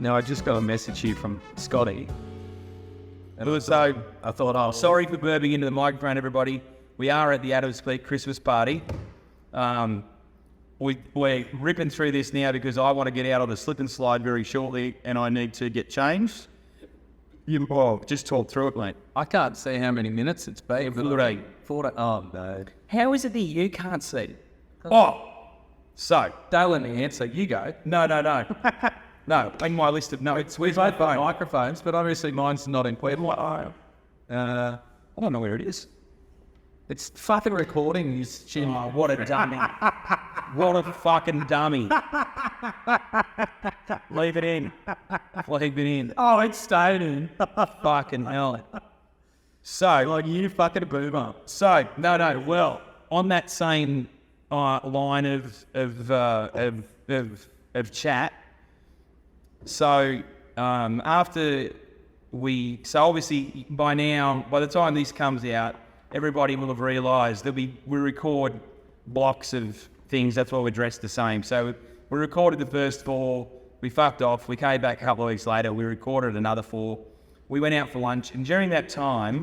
Now, I just got a message here from Scotty. So I thought, sorry for burping into the microphone, everybody. We are at the Adams Peak Christmas party. We're ripping through this now because I want to get out of the slip and slide very shortly and I need to get changed. Just talk through it, mate. I can't see how many minutes it's been. 40. Oh, no. How is it that you can't see? So. Don't let me answer. You go. No. No, in my list of notes. We've both got microphones, but obviously mine's not in Pueblo. I don't know where it is. It's fucking recording, you chin. Oh, what a dummy. What a fucking dummy. Leave it in. Leave it in. Oh, it's stayed in. Fucking hell. So, Like you fucking boomer. So, no. Well, on that same line of chat. So, obviously by now, by the time this comes out, everybody will have realised that we record blocks of things. That's why we're dressed the same. So we recorded the first 4. We fucked off. We came back a couple of weeks later. We recorded another 4. We went out for lunch, and during that time,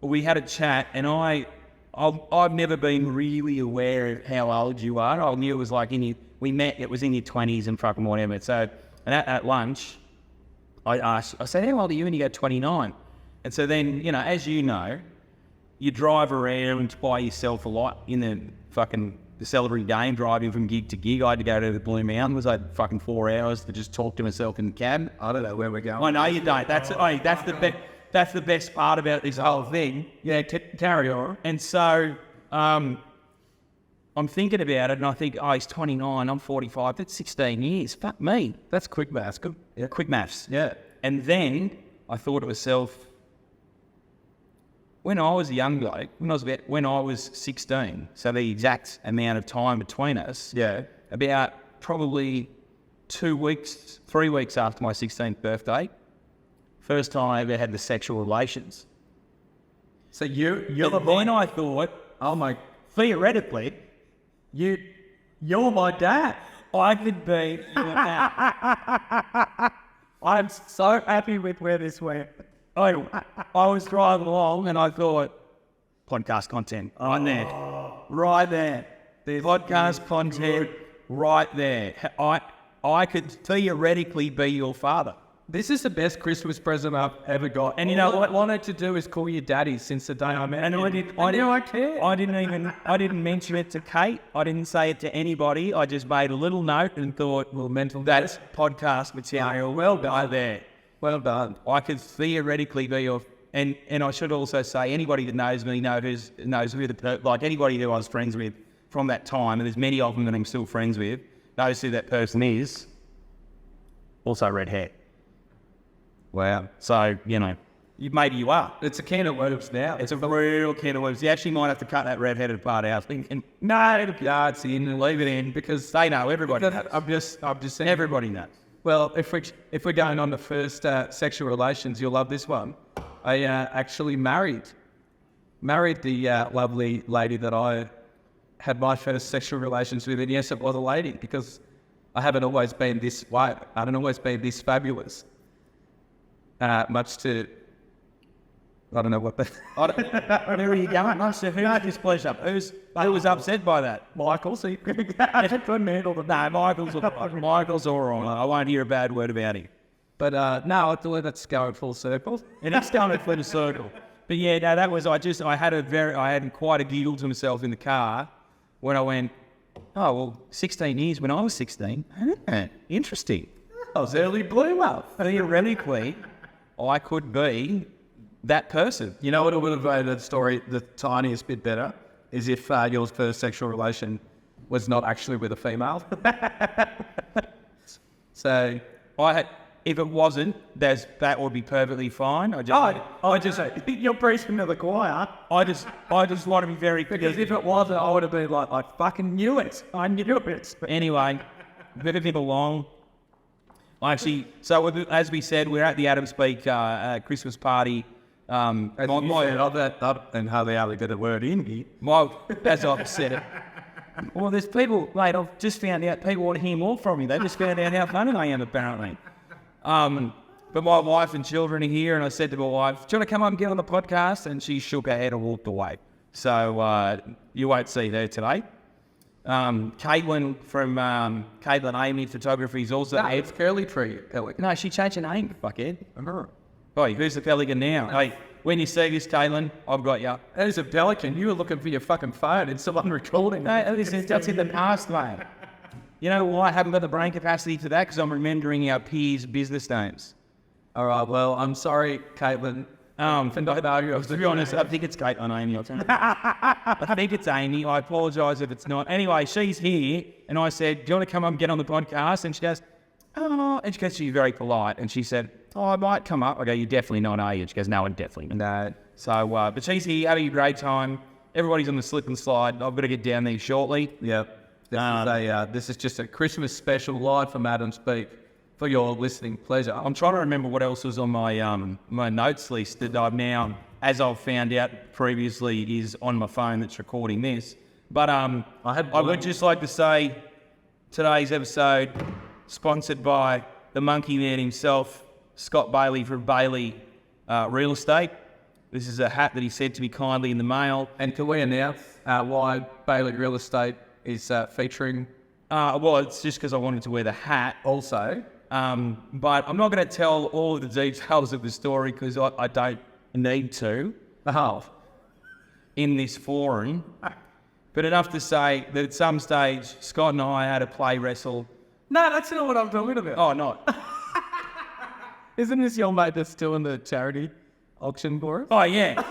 we had a chat. And I've never been really aware of how old you are. I knew it was like we met. It was in your 20s and fucking whatever. So, and at lunch, I said, "How old are you?" And you go, 29. And so then, as you know, you drive around by yourself a lot in the celebrity game, driving from gig to gig. I had to go to the Blue Mountain. It was like fucking 4 hours to just talk to myself in the cab. I don't know where we're going. I know you don't. That's the best part about this whole thing. Yeah, carry on. And so I'm thinking about it, and I think, he's 29, I'm 45. That's 16 years. Fuck me. That's quick maths. Good. Yeah. Quick maths. Yeah. And then I thought to myself, when I was a young bloke, when I was 16, so the exact amount of time between us, about probably 3 weeks after my 16th birthday, first time I ever had the sexual relations. So you're then I thought, theoretically, you're my dad. I could be your dad. I'm so happy with where this went. I was driving along and I thought, podcast content, right there. The podcast content, right there. I could theoretically be your father. This is the best Christmas present I've ever got. And you know what I wanted to do is call you daddy since the day I met you. I didn't mention it to Kate. I didn't say it to anybody. I just made a little note and thought, that's podcast material. Well done. There. Well done. I could theoretically be your, and I should also say, anybody that knows me knows who anybody who I was friends with from that time, and there's many of them that I'm still friends with, knows who that person is. Also red hair. Wow. So, maybe you are. It's a can of worms now. It's a real can of worms. You actually might have to cut that red-headed part out. No, it's in. Leave it in because they know. Everybody knows. I'm just saying. Everybody knows. Well, if we're going on the first sexual relations, you'll love this one. I actually married the lovely lady that I had my first sexual relations with. And yes, it was a lady because I haven't always been this way. I haven't always been this fabulous. Much to, I don't know what the... Where are you going? No, so who had displeasure? Who was upset by that? Michael, so you couldn't handle it. No, Michael's all right. I won't hear a bad word about him. But no, I thought that's going full circle. And it's going full circle. But yeah, no, that was, I had quite a giggle to myself in the car when I went, 16 years when I was 16. Interesting. I was early bloomer. Theoretically, I could be that person. You know what would have made that story the tiniest bit better is if your first sexual relation was not actually with a female. So if it wasn't, that would be perfectly fine. You're preaching to the choir. I just want to be very clear. Because if it wasn't, I would have been like, I fucking knew it. I knew it. But anyway, moving along. So as we said, we're at the Adams Peak Christmas party. And hardly ever get a word in here. As I've said it, Well, there's people, mate, I've just found out people want to hear more from me. They just found out how funny I am, apparently. But my wife and children are here, and I said to my wife, do you want to come up and get on the podcast? And she shook her head and walked away. So you won't see her today. Caitlin from Caitlin Amy Photography is also No, it's Curly Tree. No, she changed her name, fuckhead. Oh, who's the pelican now? Hey, when you see this, Caitlin, I've got you. There's a pelican. You were looking for your fucking phone and someone recording. No, that's in the past, mate. You know why I haven't got the brain capacity for that? Because I'm remembering our peers' business names. All right, well, I'm sorry, Caitlin. To be honest, I think it's Caitlin Amy. I think it's Amy. I apologise if it's not. Anyway, she's here, and I said, do you want to come up and get on the podcast? And she goes, oh, and she goes, she's very polite, and she said, oh, I might come up. I go, you're definitely not, are you? And she goes, no, I'm definitely not. No. So, but she's here, having a great time. Everybody's on the slip and slide. I've got to get down there shortly. Yep. This is just a Christmas special live from Adam's Beef for your listening pleasure. I'm trying to remember what else was on my my notes list that I've now, as I've found out previously, is on my phone that's recording this. But I would just like to say today's episode sponsored by the monkey man himself, Scott Bailey from Bailey Real Estate. This is a hat that he sent to me kindly in the mail. And can we announce why Bailey Real Estate is featuring? Well, it's just because I wanted to wear the hat Also. but I'm not going to tell all of the details of the story because I don't need to in this forum. But enough to say that at some stage, Scott and I had a play wrestle. No, that's not what I'm talking about. Oh, not. Isn't this your mate that's doing the charity auction for us? Oh, yeah.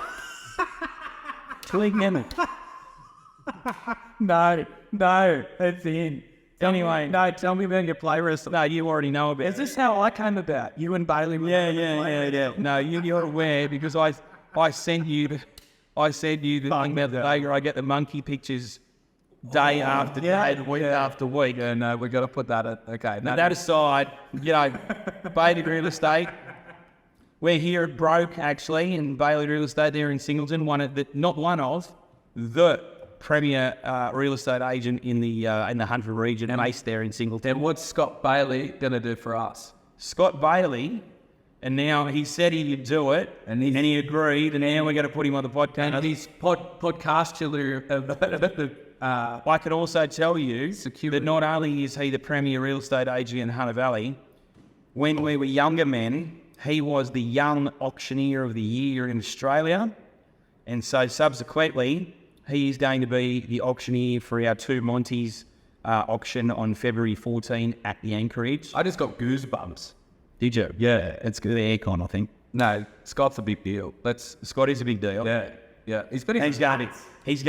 Click in. No, it's in. Anyway. No, tell me about your play wrestle. No, you already know about it. Is this how I came about? You and Bailey were Yeah. No, you're aware because I sent you the thing about the day where I get the monkey pictures day after day, week after week. Yeah, no, we've got to put that in. Okay. Now, that aside, Bailey Real Estate, we're here at Broke, actually, in Bailey Real Estate there in Singleton, the premier real estate agent in the Hunter region, based there in Singleton. And what's Scott Bailey going to do for us? Scott Bailey, and now he said he would do it, and he agreed, and now we're going to put him on the podcast. And he's podcastular. I can also tell you that not only is he the premier real estate agent in Hunter Valley, when we were younger men, he was the Young Auctioneer of the Year in Australia, and so subsequently, he is going to be the auctioneer for our 2 Montys auction on February 14 at the Anchorage. I just got goosebumps. Did you? Yeah, it's the aircon, I think. No, Scott's a big deal. Scott is a big deal. Yeah. He's going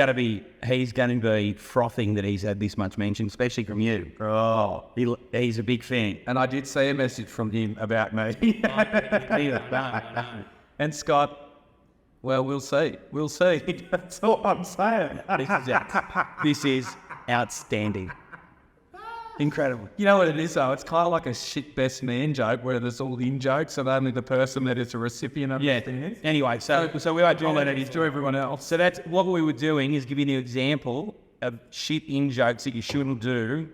to be frothing that he's had this much mention, especially from you. Oh, he's a big fan. And I did see a message from him about me. And Scott, well, we'll see. That's all I'm saying. This is outstanding. Incredible. You know what it is, though? It's kind of like a shit best man joke where there's all in jokes and only the person that is a recipient of it is. Anyway, so we won't do all that to everyone else. So that's what we were doing, is giving you an example of shit in jokes that you shouldn't do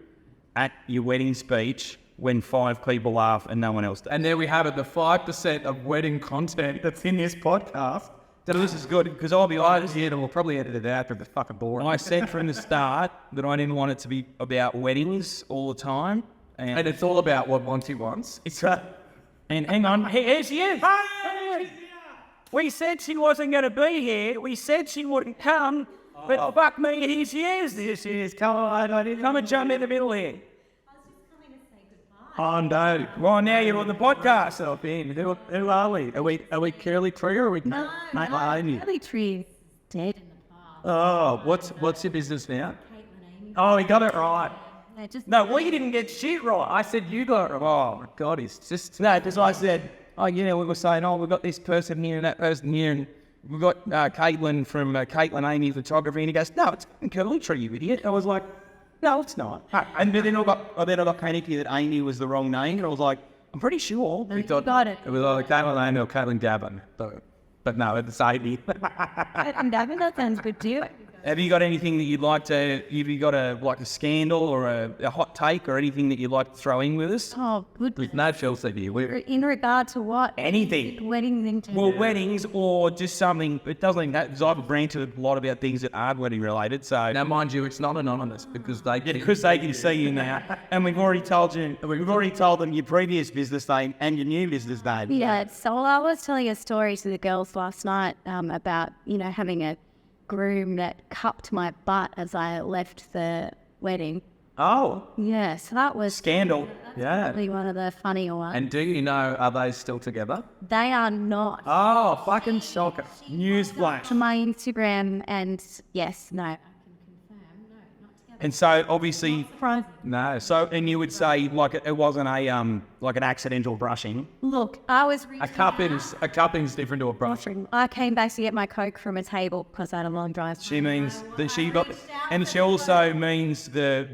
at your wedding speech when 5 people laugh and no one else does. And there we have it, the 5% of wedding content that's in this podcast. So this is good, because I'll be honest, we'll probably edit it out, but it's fucking boring. I said from the start that I didn't want it to be about weddings all the time. And it's all about what Monty wants. It's right. And hang on, here she is. Hey! We said she wasn't going to be here. We said she wouldn't come. But fuck me, here she is. There she is. Come and jump in the middle here. Oh, no. Well, now you're on the podcast. So, Ben, who are we? Are we Curly Tree or are we... No, Curly Tree is dead in the past. Oh, what's your business now? Caitlin Amy. Oh, he got it right. No, we didn't get shit right. I said you got it right. Oh, my God, he's just... No, because I said, we were saying, we've got this person here and that person here, and we've got Caitlin from Caitlin Amy Photography, and he goes, no, it's Curly Tree, you idiot. I was like, no, it's not. And then I got panicky that Amy was the wrong name, and I was like, I'm pretty sure. No, you got it. It was either Caitlin Amy or Caitlin Gavin, but no, it's Amy. Caitlin Gavin, that sounds good to you. Have you got anything that you'd like to? Have you got a scandal or a hot take or anything that you'd like to throw in with us? Oh, good. There's no Chelsea here. In regard to what? Anything. Wedding thing. Well, weddings or just something. It doesn't. Because I've ranted a lot about things that aren't wedding related. So Now, mind you, it's not anonymous because they because they can see you now, and we've already told them your previous business name and your new business name. Yeah, so I was telling a story to the girls last night about, having a groom that cupped my butt as I left the wedding. Oh, Yeah, so that was scandal. probably one of the funnier ones. And do you know, are they still together? They are not. Oh, fucking shocker. Newsflash. To my Instagram, and yes, no. I can confirm, no, not together. And so obviously, Surprising. No. so and you would say like it wasn't a like an accidental brushing. Look, I was A cupping's different to a brush. I came back to get my Coke from a table because I had a long drive. She means that she got, and she also means the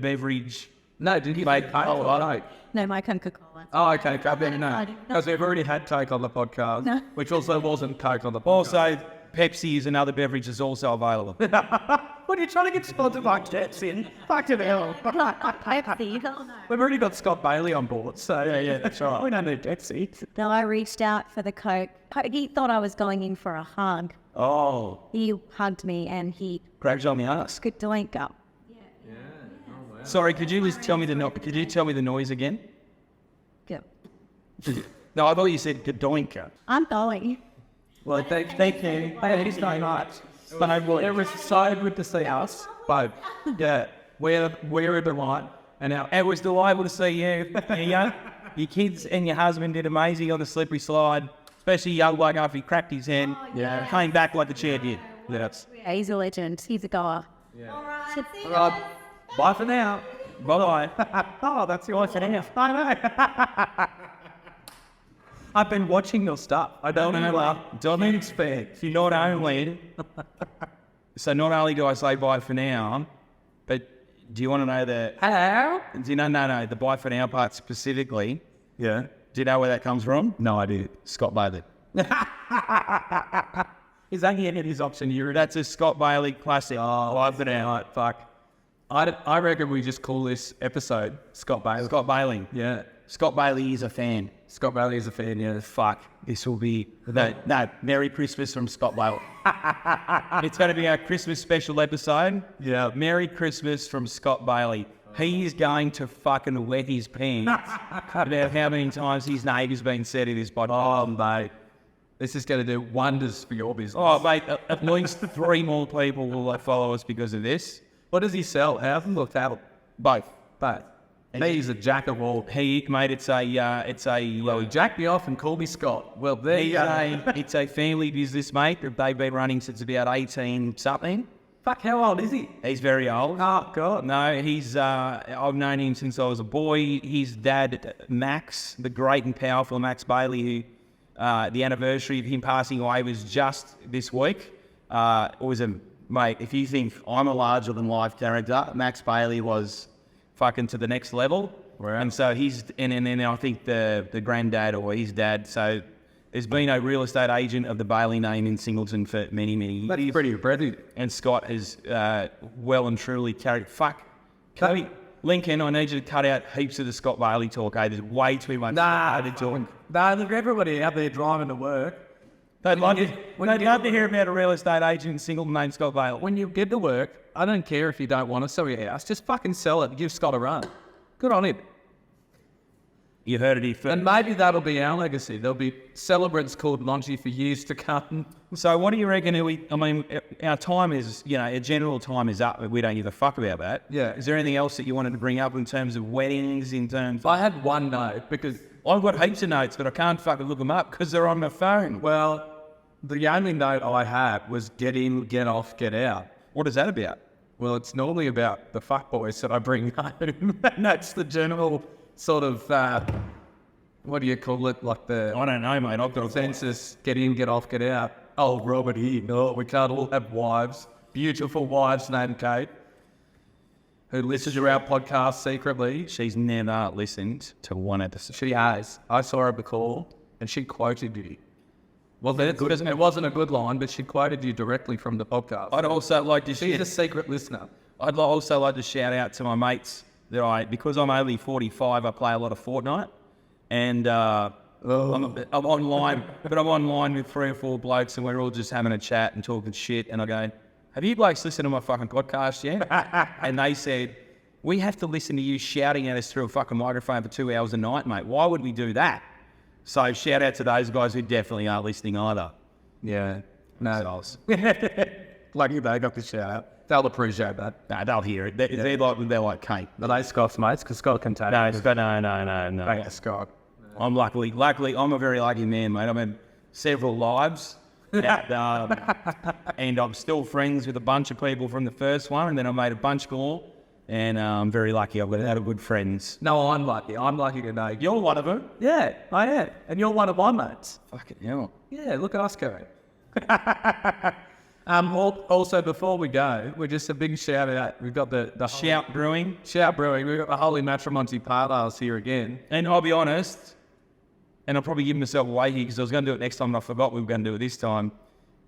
beverage. No, did you make Coke? Oh, no. No, my Coca-Cola. Oh, okay. I better know. I didn't know. Because we've already had Coke on the podcast, No. which also wasn't Coke on the podcast. Also, Pepsi is another beverage that's also available. What are you trying to get sponsored by Pepsi? Fuck it hell. Not Pepsi, hell no. We've already got Scott Bailey on board, so yeah, that's right. We don't need Pepsi. No, I reached out for the Coke. He thought I was going in for a hug. Oh, He hugged me and he grabs on the ass. could doink up. Sorry, could you just tell me the noise again? Go. No, I thought you said gadoinka. I'm going. Well, thank you. Hey, it's so nice. But it was so good to see us both. Yeah, we're the one. And It was delightful to see you. Your kids and your husband did amazing on the slippery slide, especially young bloke after he cracked his head. Yeah. Came back like the chair did. yes. Yeah, he's a legend. He's a goer. All right. Bye for now. Bye-bye. Oh, that's your for now. I know. I've been watching your stuff. I don't expect. Not only, not only do I say bye for now, but do you want to know Hello? do you know, no, the bye for now part specifically, Yeah. do you know where that comes from? No idea. Scott Bailey. Is that his option? That's a Scott Bailey classic. Oh, Bye for now. right, fuck. I reckon we just call this episode Scott Bailey. Scott Bailey. Yeah. Scott Bailey is a fan. Scott Bailey is a fan, yeah. Fuck. This will be... No, Merry Christmas from Scott Bailey. It's going to be our Christmas special episode. Yeah. Merry Christmas from Scott Bailey. He is going to fucking wet his pants about how many times his name has been said in this podcast. Oh, mate. This is going to do wonders for your business. Oh, mate, at least 3 more people will follow us because of this. What does he sell? Houses or cattle? Both. Both. He's a jack of all. Mate, it's a Well, he jacked me off and called me Scott. Well, there you go. it's a family business, mate, that they've been running since about 18 something. Fuck, how old is he? He's very old. Oh, God. No, I've known him since I was a boy. His dad, Max, the great and powerful Max Bailey, who the anniversary of him passing away was just this week. Mate, if you think I'm a larger than life character, Max Bailey was fucking to the next level. Wow. And so and then I think the granddad or his dad. So there's been a real estate agent of the Bailey name in Singleton for many, many years. That's pretty impressive. And Scott has well and truly carried... Fuck. Lincoln, I need you to cut out heaps of the Scott Bailey talk, eh? There's way too much talk. Nah, look, everybody out there driving to work. They'd love to hear about a real estate agent single named Scott Bailey. When you get to work, I don't care if you don't want to sell your house. Just fucking sell it and give Scott a run. Good on him. You heard it here first. And maybe that'll be our legacy. There'll be celebrants called Montys for years to come. So what do you reckon? Our time is, our general time is up. We don't give a fuck about that. Yeah. Is there anything else that you wanted to bring up in terms of weddings, I had one note because, I've got heaps of notes, but I can't fucking look them up because they're on my phone. well, the only note I had was get in, get off, get out. What is that about? Well, it's normally about the fuckboys that I bring home. And that's the general sort of, what do you call it? Like the I don't know, mate. I've got a census, get in, get off, get out. Oh, Robert here. No, we can't all have wives. Beautiful wives named Kate, who listens to our podcast secretly. She's never listened to one episode. She has. I saw her before, and she quoted you. Well, it wasn't a good line, but she quoted you directly from the podcast. I'd also like to She's share. a secret listener. I'd also like to shout out to my mates that because I'm only 45, I play a lot of Fortnite, and I'm online, but I'm online with 3 or 4 blokes, and we're all just having a chat and talking shit. And I go, "Have you blokes listened to my fucking podcast yet?" And they said, "We have to listen to you shouting at us through a fucking microphone for 2 hours a night, mate. Why would we do that?" So shout out to those guys who definitely aren't listening either. Yeah. No. So, Lucky they got the shout out. They'll appreciate that. no, they'll hear it. They're like Kate. Are they Scott's mates? Because Scott can take No, it. Scott, no. Thanks, Scott. I'm luckily, I'm a very lucky man, mate. I've had several lives, and I'm still friends with a bunch of people from the first one, and then I made a bunch more, and I'm very lucky. I've got a lot of good friends. No, I'm lucky. I'm lucky to know. You're one of them. Yeah, I am. And you're one of my mates. Fucking hell. Yeah, look at us going. Also, before we go, we're just a big shout out. We've got the Shout Brewing. Shout Brewing. We've got the Holy Matrimony Parlays here again. And I'll be honest, and I'll probably give myself away here because I was going to do it next time and I forgot we were going to do it this time.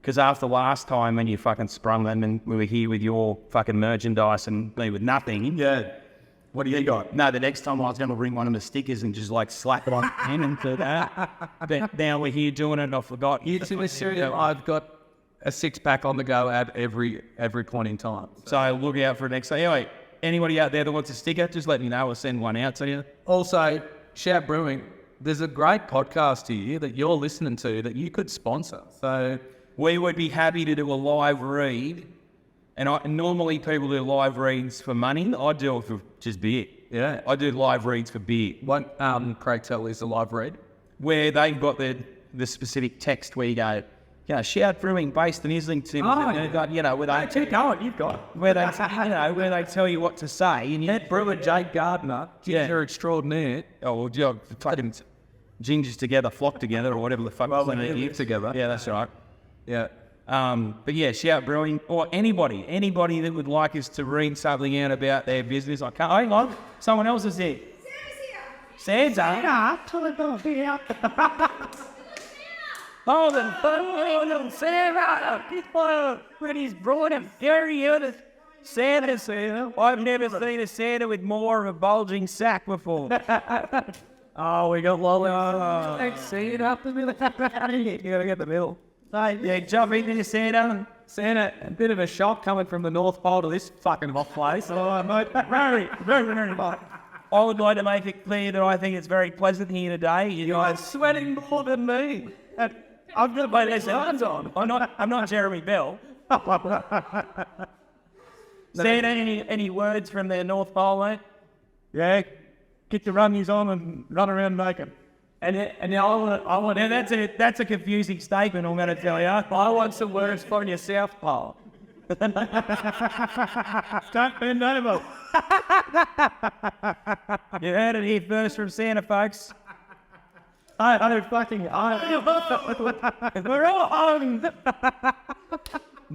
Because after last time when you fucking sprung them and we were here with your fucking merchandise and me with nothing. Yeah. What do you got? No, the next time I was going to bring one of the stickers and just like slap it on the pen and do that. But now we're here doing it and I forgot. I've got a 6-pack on the go at every point in time. So look out for it next time. Anyway, anybody out there that wants a sticker, just let me know. I'll send one out to you. Also, Shout Brewing, there's a great podcast here that you're listening to that you could sponsor. So we would be happy to do a live read. And normally people do live reads for money. I do it for just beer. yeah, I do live reads for beer. what Craig Tell is a live read. Where they've got the specific text where you go, Shout Brewing based in Islington. Oh, and got, where they Keep going, you've got. where they where they tell you what to say. And Head brewer Jake Gardner, ginger extraordinaire. fucking gingers together, flock together, or whatever the fuck. Well, they they live together. Yeah, that's right. Yeah. But yeah, Shout Brewing, or anybody that would like us to read something out about their business. I can't. Hang on, someone else is here. Sam's here. Oh, the Santa! When he's brought a very other Santa. I've never seen a Santa with more of a bulging sack before. Oh, we got Lolly. Let's see it up the middle. You gotta get the middle. Yeah, jump into the Santa. Santa, a bit of a shock coming from the North Pole to this fucking hot place. Oh, mate, very much. I would like to make it clear that I think it's very pleasant here today. You guys Sweating more than me. I've got my hands on. I'm not Jeremy Bell. Santa, any words from the North Pole, mate? Yeah, get your runnies on and run around naked. And I want. Now that's a confusing statement. I'm going to tell you. I want some words from your South Pole. Don't bend over. You heard it here first from Santa, folks. We're all home.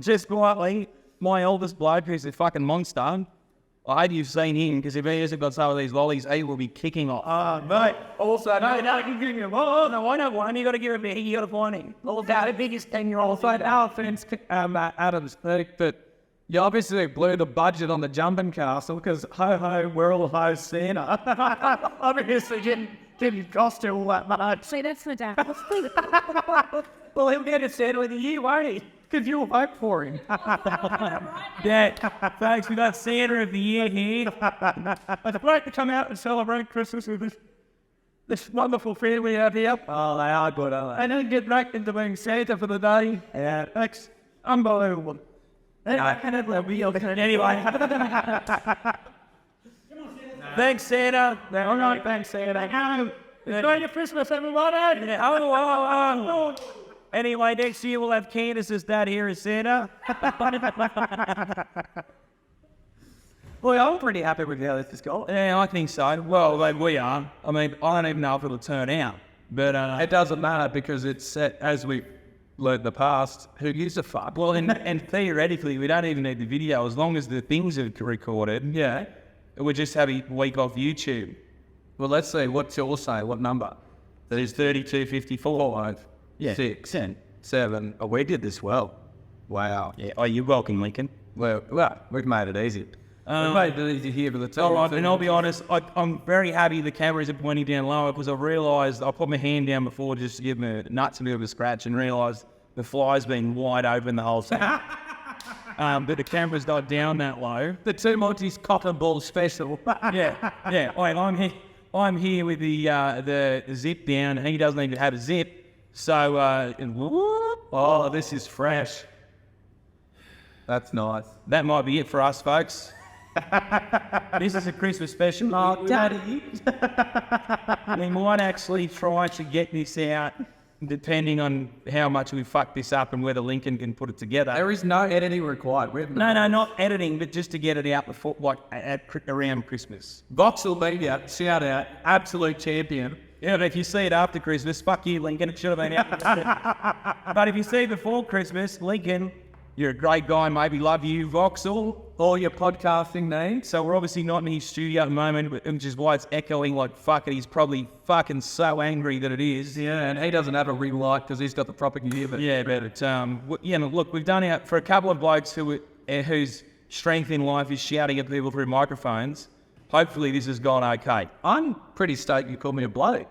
Just quietly, my eldest bloke, who's a fucking monster, I hope you've seen him, because if he hasn't got some of these lollies, he will be kicking off. Mate. Also, no, you give him. Oh, No, I know one. You got to give him. You got to find him. all about the biggest 10-year-old. Also, our offence, Adam's verdict, but you obviously blew the budget on the jumping castle because ho ho, we're all ho Santa. Obviously didn't cost you all that much. See, that's the dad. Well, he'll get a Santa of the year, won't he? Because you'll vote for him. Yeah, folks, we got Santa of the Year here. It's great to come out and celebrate Christmas with this wonderful family we have here. Oh, they are good, aren't And then get right into being Santa for the day. Yeah. That's unbelievable. Anyway, thanks, Santa. All right, thanks, Santa. Enjoy your Christmas, everybody. Oh. Anyway, next year we'll have Candace's dad here as Santa. Well, I'm pretty happy with how this is going. Yeah, I think so. Well, we are. I mean, I don't even know if it'll turn out. But It doesn't matter because it's set, as we've learned in the past, who gives a fuck? well, and theoretically, we don't even need the video as long as the things are recorded. Yeah. We'll just have a week off YouTube. Well, let's see. What's yours say? What number? That is 3254. 5, 6. 10. 7. Oh, we did this well. Wow. Yeah. Oh, you're welcome, Lincoln. Well, we've made it easy. We've made it easy here for the team. All right, and I'll be honest, I'm very happy the cameras are pointing down lower because I realised I put my hand down before just to give my nuts a bit of a scratch and realised the fly's been wide open the whole time. But the camera's not down that low. The 2 Montys cotton ball special. Yeah. Wait, I'm here with the zip down, and he doesn't even have a zip. So, Oh, this is fresh. That's nice. that might be it for us, folks. This is a Christmas special. Oh, Daddy. We might actually try to get this out, depending on how much we fuck this up and whether Lincoln can put it together. There is no editing required. No, not editing, but just to get it out before, around Christmas. Vauxhall Media, shout out, absolute champion. Yeah, but if you see it after Christmas, fuck you, Lincoln. It should have been out. But if you see it before Christmas, Lincoln, you're a great guy, maybe love you, Vauxhall. All your podcasting needs. So we're obviously not in his studio at the moment, which is why it's echoing like fuck it. He's probably fucking so angry that it is. Yeah, and he doesn't have a ring light because he's got the proper gear. But Yeah, but look, we've done it for a couple of blokes whose strength in life is shouting at people through microphones. Hopefully this has gone okay. I'm pretty stoked you called me a bloke.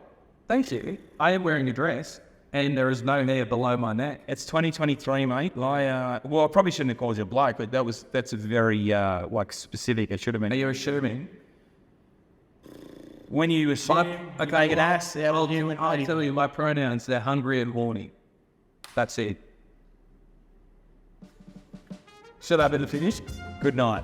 Thank you. I am wearing a dress, and there is no hair below my neck. It's 2023, mate. I probably shouldn't have called you a bloke, but that's a very specific. It should have Are been. you assuming? When you assume, Okay, make an ass out of you. I tell you, my pronouns, they're hungry and horny. That's it. Should I better finish? Good night.